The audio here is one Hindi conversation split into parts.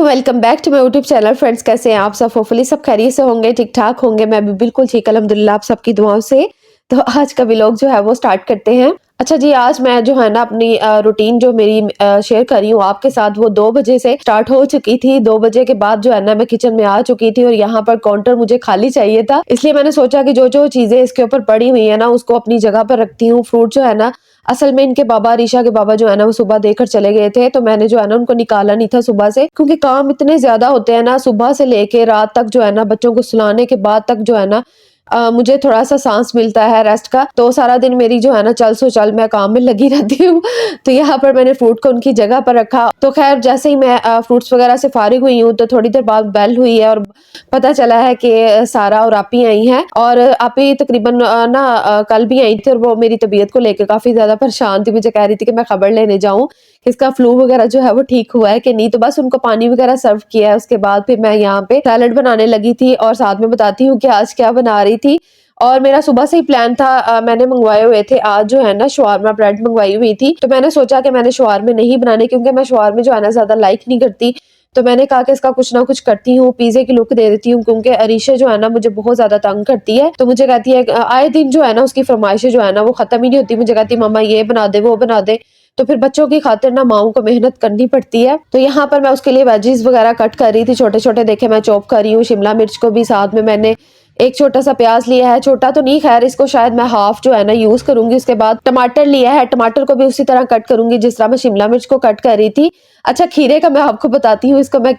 Welcome back to my YouTube channel. Friends, कैसे हैं आप सब? होपफुली सब खैरियत से होंगे, ठीक ठाक होंगे। मैं भी बिल्कुल ठीक, अल्हम्दुलिल्लाह आप सबकी दुआओं से। तो आज का व्लॉग जो है वो स्टार्ट करते हैं। अच्छा जी, आज मैं जो है ना अपनी रूटीन जो मेरी शेयर कर रही हूँ आपके साथ, वो 2 बजे से स्टार्ट हो चुकी थी। 2 बजे के बाद जो है ना मैं किचन में आ चुकी थी और यहाँ पर काउंटर मुझे खाली चाहिए था, इसलिए मैंने सोचा कि जो जो चीजें इसके ऊपर पड़ी हुई है ना उसको अपनी जगह पर रखती हूँ। फ्रूट जो है ना, असल में इनके बाबा, रीशा के बाबा जो है ना वो सुबह देकर चले गए थे, तो मैंने जो है ना उनको निकाला नहीं था सुबह से, क्योंकि काम इतने ज्यादा होते हैं ना सुबह से लेके रात तक। जो है ना बच्चों को सुलाने के बाद तक जो है ना मुझे थोड़ा सा सांस मिलता है रेस्ट का, तो सारा दिन मेरी जो है ना चल सो चल मैं काम में लगी रहती हूँ। तो यहाँ पर मैंने फ्रूट को उनकी जगह पर रखा। तो खैर जैसे ही मैं फ्रूट्स वगैरह से फारिग हुई हूँ, तो थोड़ी देर बाद बेल हुई है और पता चला है कि सारा और आपी आई हैं। और आपी तकरीबन कल भी आई थी और वो मेरी तबीयत को लेकर काफी ज्यादा परेशान थी। मुझे कह रही थी कि मैं खबर लेने जाऊं कि इसका फ्लू वगैरह जो है वो ठीक हुआ है कि नहीं। तो बस उनको पानी वगैरह सर्व किया है। उसके बाद फिर मैं यहाँ पे सैलड बनाने लगी थी और साथ में बताती हूँ कि आज क्या बना रही थी। और मेरा सुबह से ही प्लान था, मैंने मंगवाए हुए थे आज जो है ना शवारमा ब्रेड मंगवाई हुई थी। तो मैंने सोचा कि मैंने शवारमे नहीं बनाने, क्योंकि मैं शवारमे जो है ना ज्यादा लाइक नहीं करती। तो मैंने कहा कि इसका कुछ ना कुछ करती हूँ, पिज्जे की लुक दे देती हूँ, क्योंकि अरीशा जो है ना मुझे बहुत ज्यादा तंग करती है। तो मुझे कहती है आए दिन जो है ना उसकी फरमाइशें जो है ना वो खत्म ही नहीं होती। मुझे कहती है मम्मा ये बना दे वो बना दे। तो फिर बच्चों की खातिर ना माओ को मेहनत करनी पड़ती है। तो यहाँ पर मैं उसके लिए वेजीज वगैरह कट कर रही थी, छोटे छोटे देखे मैं चॉप कर रही हूँ। शिमला मिर्च को भी साथ में मैंने एक छोटा सा प्याज लिया है, छोटा तो नहीं, खैर इसको शायद मैं हाफ जो है ना यूज करूंगी। उसके बाद टमाटर लिया है, टमाटर को भी उसी तरह कट करूंगी जिस तरह मैं शिमला मिर्च को कट कर रही थी। अच्छा, खीरे का मैं आपको बताती हूँ, इसको मैं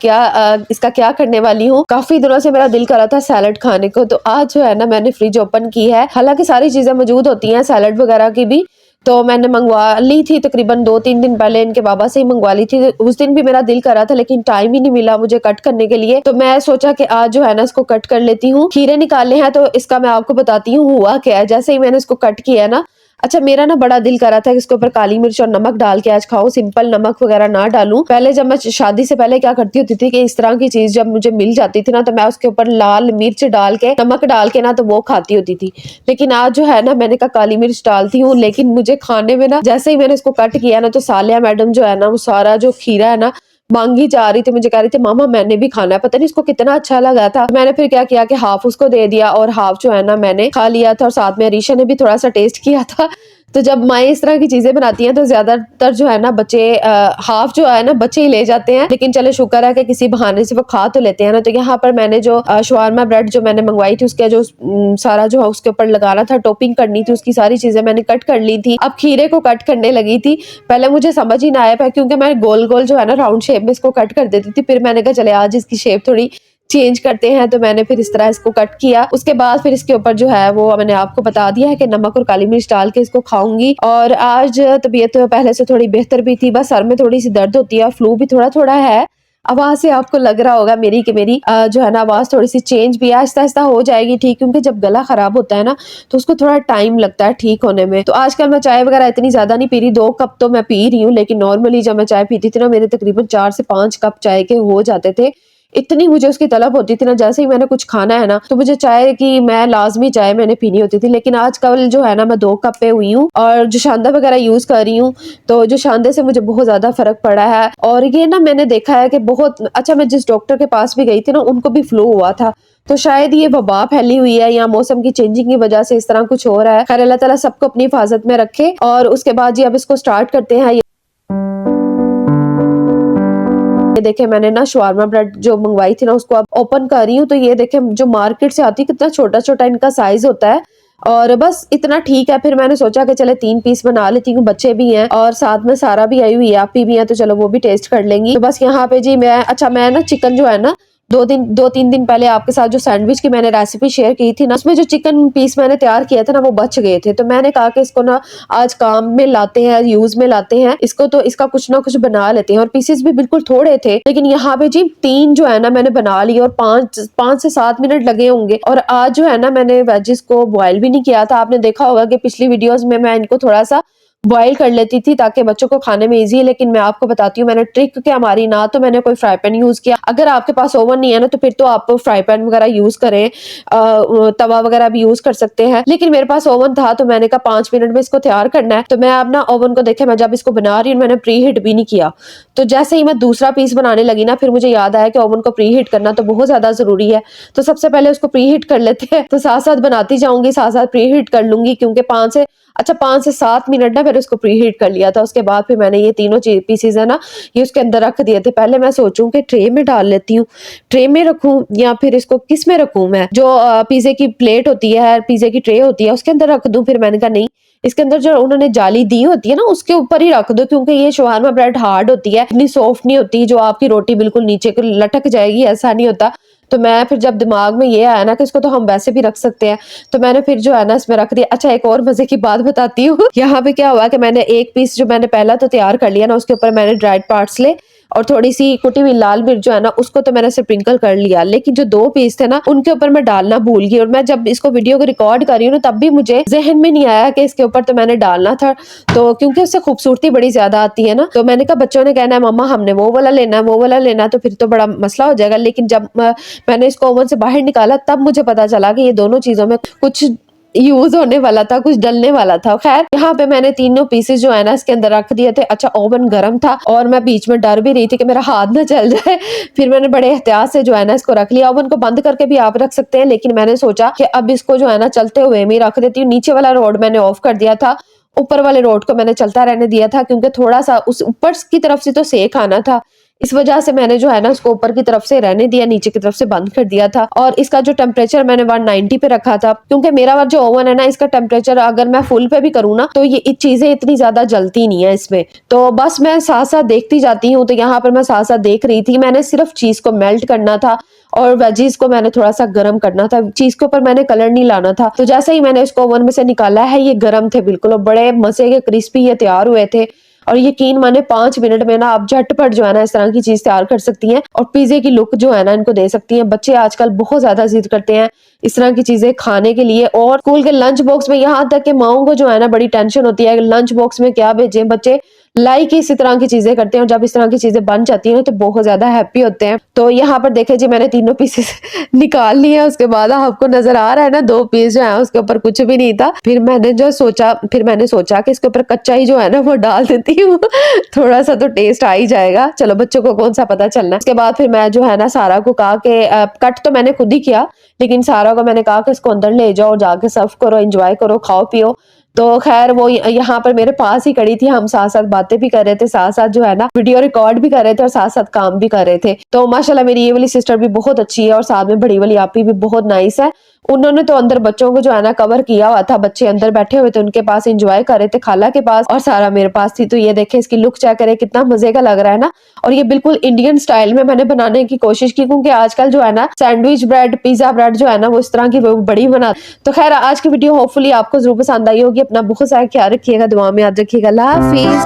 इसका क्या करने वाली हूँ। काफी दिनों से मेरा दिल कर रहा था सैलड खाने को, तो आज जो है ना मैंने फ्रिज ओपन की है। हालांकि सारी चीजें मौजूद होती हैं सैलड वगैरह की भी, तो मैंने मंगवा ली थी तकरीबन 2-3 दिन पहले, इनके बाबा से ही मंगवा ली थी। उस दिन भी मेरा दिल कर रहा था लेकिन टाइम ही नहीं मिला मुझे कट करने के लिए, तो मैं सोचा कि आज जो है ना इसको कट कर लेती हूँ। खीरे निकालने हैं, तो इसका मैं आपको बताती हूँ हुआ क्या है। जैसे ही मैंने इसको कट किया ना, अच्छा मेरा ना बड़ा दिल कर रहा था कि इसके ऊपर काली मिर्च और नमक डाल के आज खाऊं, सिंपल नमक वगैरह ना डालूं। पहले जब मैं शादी से पहले क्या करती होती थी कि इस तरह की चीज जब मुझे मिल जाती थी ना, तो मैं उसके ऊपर लाल मिर्च डाल के नमक डाल के ना तो वो खाती होती थी। लेकिन आज जो है ना मैंने कहा काली मिर्च डालती हूँ, लेकिन मुझे खाने में ना जैसे ही मैंने इसको कट किया ना, तो सालिया मैडम जो है ना वो सारा जो खीरा है ना मांगी जा रही थी। मुझे कह रही थी मामा मैंने भी खाना है, पता नहीं इसको कितना अच्छा लगा था। मैंने फिर क्या किया कि हाफ उसको दे दिया और हाफ जो है ना मैंने खा लिया था, और साथ में अरीशा ने भी थोड़ा सा टेस्ट किया था। तो जब माएँ इस तरह की चीजें बनाती हैं तो ज्यादातर जो है ना बच्चे हाफ जो है ना बच्चे ही ले जाते हैं, लेकिन चले शुक्र है कि किसी बहाने से वो खा तो लेते हैं ना। तो यहाँ पर मैंने जो शवारमा ब्रेड जो मैंने मंगवाई थी उसका जो सारा जो है उसके ऊपर लगाना था, टॉपिंग करनी थी, उसकी सारी चीजें मैंने कट कर ली थी। अब खीरे को कट करने लगी थी। पहले मुझे समझ ही ना आया, क्योंकि मैं गोल गोल जो है ना राउंड शेप में इसको कट कर देती थी। फिर मैंने कहा चले आज इसकी शेप थोड़ी चेंज करते हैं, तो मैंने फिर इस तरह इसको कट किया। उसके बाद फिर इसके ऊपर जो है वो मैंने आपको बता दिया है कि नमक और काली मिर्च डाल के इसको खाऊंगी। और आज तबीयत पहले से थोड़ी बेहतर भी थी, बस सर में थोड़ी सी दर्द होती है, फ्लू भी थोड़ा थोड़ा है। आवाज से आपको लग रहा होगा मेरी कि मेरी जो है ना आवाज थोड़ी सी चेंज भी है, आहिस्ता आहिस्ता हो जाएगी ठीक, क्योंकि जब गला खराब होता है ना तो उसको थोड़ा टाइम लगता है ठीक होने में। तो आजकल मैं चाय वगैरह इतनी ज्यादा नहीं पी रही, 2 कप तो मैं पी रही हूँ, लेकिन नॉर्मली जब मैं चाय पीती थी ना मेरे तकरीबन 4 से 5 कप चाय के हो जाते थे। इतनी मुझे उसकी तलब होती थी ना, जैसे ही मैंने कुछ खाना है ना तो मुझे चाय की मैं लाजमी चाय मैंने पीनी होती थी। लेकिन आजकल जो है ना मैं 2 कप पे हुई हूँ और जो शांदा वगैरह यूज कर रही हूँ, तो जो शांदे से मुझे बहुत ज्यादा फर्क पड़ा है। और ये ना मैंने देखा है कि बहुत अच्छा, मैं जिस डॉक्टर के पास भी गई थी ना उनको भी फ्लू हुआ था, तो शायद ये वबा फैली हुई है या मौसम की चेंजिंग की वजह से इस तरह कुछ हो रहा है। खैर अल्लाह ताला सबको अपनी हिफाजत में रखे। और उसके बाद जी अब इसको स्टार्ट करते हैं। ये देखे मैंने ना शवारमा ब्रेड जो मंगवाई थी ना उसको अब ओपन कर रही हूँ। तो ये देखे जो मार्केट से आती है कितना छोटा छोटा इनका साइज होता है, और बस इतना ठीक है। फिर मैंने सोचा कि चले 3 पीस बना लेती हूँ, बच्चे भी हैं और साथ में सारा भी आई हुई है, आप भी हैं, तो चलो वो भी टेस्ट कर लेंगी। तो बस यहाँ पे जी मैं ना चिकन जो है ना 2-3 दिन पहले आपके साथ जो सैंडविच की मैंने रेसिपी शेयर की थी ना, उसमें जो चिकन पीस मैंने तैयार किया था ना वो बच गए थे। तो मैंने कहा कि इसको ना आज काम में लाते हैं, यूज में लाते हैं इसको, तो इसका कुछ ना कुछ बना लेते हैं। और पीसेस भी बिल्कुल थोड़े थे, लेकिन यहाँ पे जी 3 जो है ना मैंने बना ली और 5 से 7 मिनट लगे होंगे। और आज जो है ना मैंने वेजिस को बॉयल भी नहीं किया था। आपने देखा होगा कि पिछली वीडियोस में मैं इनको थोड़ा सा बॉयल कर लेती थी ताकि बच्चों को खाने में ईज़ी है। लेकिन मैं आपको बताती हूँ मैंने ट्रिक क्या मारी, ना तो मैंने कोई फ्राई पैन यूज़ किया। अगर आपके पास ओवन नहीं है ना तो फिर तो आप फ्राई पैन वगैरह यूज़ करें, तवा वगैरह भी यूज़ कर सकते हैं। लेकिन मेरे पास ओवन था तो मैंने कहा 5 मिनट में इसको तैयार करना है। तो मैं अब ना ओवन को देखे, मैं जब इसको बना रही हूँ मैंने प्री हीट भी नहीं किया। तो जैसे ही मैं दूसरा पीस बनाने लगी ना, फिर मुझे याद आया कि ओवन को प्री हीट करना तो बहुत ज़्यादा ज़रूरी है। तो सबसे पहले उसको प्री हीट कर लेते हैं। तो साथ-साथ बनाती जाऊँगी, साथ-साथ प्री हीट कर लूँगी, क्योंकि 5 से 7 मिनट ना मैंने उसको प्री हीट कर लिया था। उसके बाद फिर मैंने ये तीनों पीसेज़ है ना, ये उसके अंदर रख दिए थे। पहले मैं सोचूँ कि ट्रे में डाल लेती हूँ, ट्रे में रखूँ या फिर इसको किस में रखूँ मैं? जो पिज़्ज़े की प्लेट होती है, पिज़्ज़े की ट्रे होती है, उसके अंदर रख दूँ? फिर मैंने कहा नहीं, इसके अंदर जो उन्होंने जाली दी होती है ना, उसके ऊपर ही रख दो, क्योंकि ये शवारमा ब्रेड हार्ड होती है, इतनी सॉफ्ट नहीं होती जो आपकी रोटी बिल्कुल नीचे को लटक जाएगी, ऐसा नहीं होता। तो मैं फिर जब दिमाग में ये आया ना कि इसको तो हम वैसे भी रख सकते हैं, तो मैंने फिर जो है ना इसमें रख दिया। अच्छा, एक और मज़े की बात बताती हूँ। यहाँ पे क्या हुआ कि मैंने एक पीस जो मैंने पहला तो तैयार कर लिया ना, उसके ऊपर मैंने ड्राइड पार्ट्स ले और थोड़ी-सी कुटी हुई लाल मिर्च जो है ना, उसको तो मैंने स्प्रिंकल कर लिया। लेकिन जो 2 पीस थे ना, उनके ऊपर मैं डालना भूल गई, और मैं जब इसको वीडियो को रिकॉर्ड कर रही हूँ ना, तब भी मुझे ज़हन में नहीं आया कि इसके ऊपर तो मैंने डालना था। तो क्योंकि उससे खूबसूरती बड़ी ज़्यादा आती है ना, तो मैंने कहा बच्चों ने कहना है मम्मा हमने वो वाला लेना है, वो वाला लेना है, तो फिर तो बड़ा मसला हो जाएगा। लेकिन जब मैंने इसको ओवन से बाहर निकाला, तब मुझे पता चला कि ये दोनों चीज़ों में कुछ यूज़ होने वाला था, कुछ डलने वाला था। ख़ैर यहाँ पे मैंने तीनों पीसेस जो है ना इसके अंदर रख दिए थे। अच्छा, ओवन गरम था और मैं बीच में डर भी रही थी कि मेरा हाथ ना जल जाए। फिर मैंने बड़े एहतियात से जो है ना इसको रख लिया। ओवन को बंद करके भी आप रख सकते हैं, लेकिन मैंने सोचा कि अब इसको जो है ना चलते हुए मैं रख देती हूँ। नीचे वाला रोड मैंने ऑफ कर दिया था, ऊपर वाले रोड को मैंने चलता रहने दिया था, क्योंकि थोड़ा-सा उस ऊपर की तरफ से तो सेक आना था। इस वजह से मैंने जो है ना उसको ऊपर की तरफ से रहने दिया, नीचे की तरफ से बंद कर दिया था। और इसका जो टेम्परेचर मैंने 190 पे रखा था, क्योंकि मेरा वाला जो ओवन है ना, इसका टेम्परेचर अगर मैं फुल पे भी करूँ ना, तो ये चीजें इतनी ज्यादा जलती नहीं है इसमें। तो बस मैं साथ साथ देखती जाती हूँ। तो यहाँ पर मैं साथ साथ देख रही थी, मैंने सिर्फ चीज को मेल्ट करना था और वेजीज को मैंने थोड़ा सा गर्म करना था। चीज के ऊपर मैंने कलर नहीं लाना था। तो जैसे ही मैंने इसको ओवन में से निकाला है, ये गर्म थे बिल्कुल और बड़े मजे के क्रिस्पी ये तैयार हुए थे। और यकीन माने 5 मिनट में ना आप झटपट जो है ना इस तरह की चीज तैयार कर सकती हैं और पिज्जे की लुक जो है ना इनको दे सकती हैं। बच्चे आजकल बहुत ज्यादा जिद करते हैं इस तरह की चीजें खाने के लिए। और स्कूल के लंच बॉक्स में यहाँ तक कि माओ को जो है ना बड़ी टेंशन होती है लंच बॉक्स में क्या भेजें। बच्चे लाइक इसी तरह की चीजें करते हैं और जब इस तरह की चीजें बन जाती हैं तो बहुत ज्यादा हैप्पी होते हैं। तो यहाँ पर देखे जी मैंने तीनों पीसेस निकाल लिए। उसके बाद आपको नजर आ रहा है ना 2 पीस जो है उसके ऊपर कुछ भी नहीं था। फिर मैंने सोचा कि इसके ऊपर कच्चा ही जो है ना वो डाल देती हूँ थोड़ा सा तो टेस्ट आ ही जाएगा। चलो बच्चों को कौन सा पता चलना। उसके बाद फिर मैं जो है ना सारा को कहा कि कट तो मैंने खुद ही किया, लेकिन सारा को मैंने कहा कि इसको अंदर ले जाओ, जाके सर्व करो, एंजॉय करो, खाओ पियो। तो खैर वो यहाँ पर मेरे पास ही खड़ी थी। हम साथ साथ बातें भी कर रहे थे, साथ साथ जो है ना वीडियो रिकॉर्ड भी कर रहे थे और साथ साथ काम भी कर रहे थे। तो माशाल्लाह मेरी ये वाली सिस्टर भी बहुत अच्छी है और साथ में बड़ी वाली आपी भी बहुत नाइस है। उन्होंने तो अंदर बच्चों को जो है ना कवर किया हुआ था। बच्चे अंदर बैठे हुए थे, उनके पास एंजॉय कर रहे थे, खाला के पास, और सारा मेरे पास थी। तो ये देखे इसकी लुक चेक करे, कितना मजे का लग रहा है ना। और ये बिल्कुल इंडियन स्टाइल में मैंने बनाने की कोशिश की, क्योंकि आजकल जो है ना सैंडविच ब्रेड, पिज्जा ब्रेड जो है ना वो इस तरह की बड़ी बना। तो खैर आज की वीडियो होपफुली आपको जरूर पसंद आई होगी। अपना बहुत सारा ख्याल रखिएगा, दुआ में याद रखिएगा। अल्लाह हाफिज।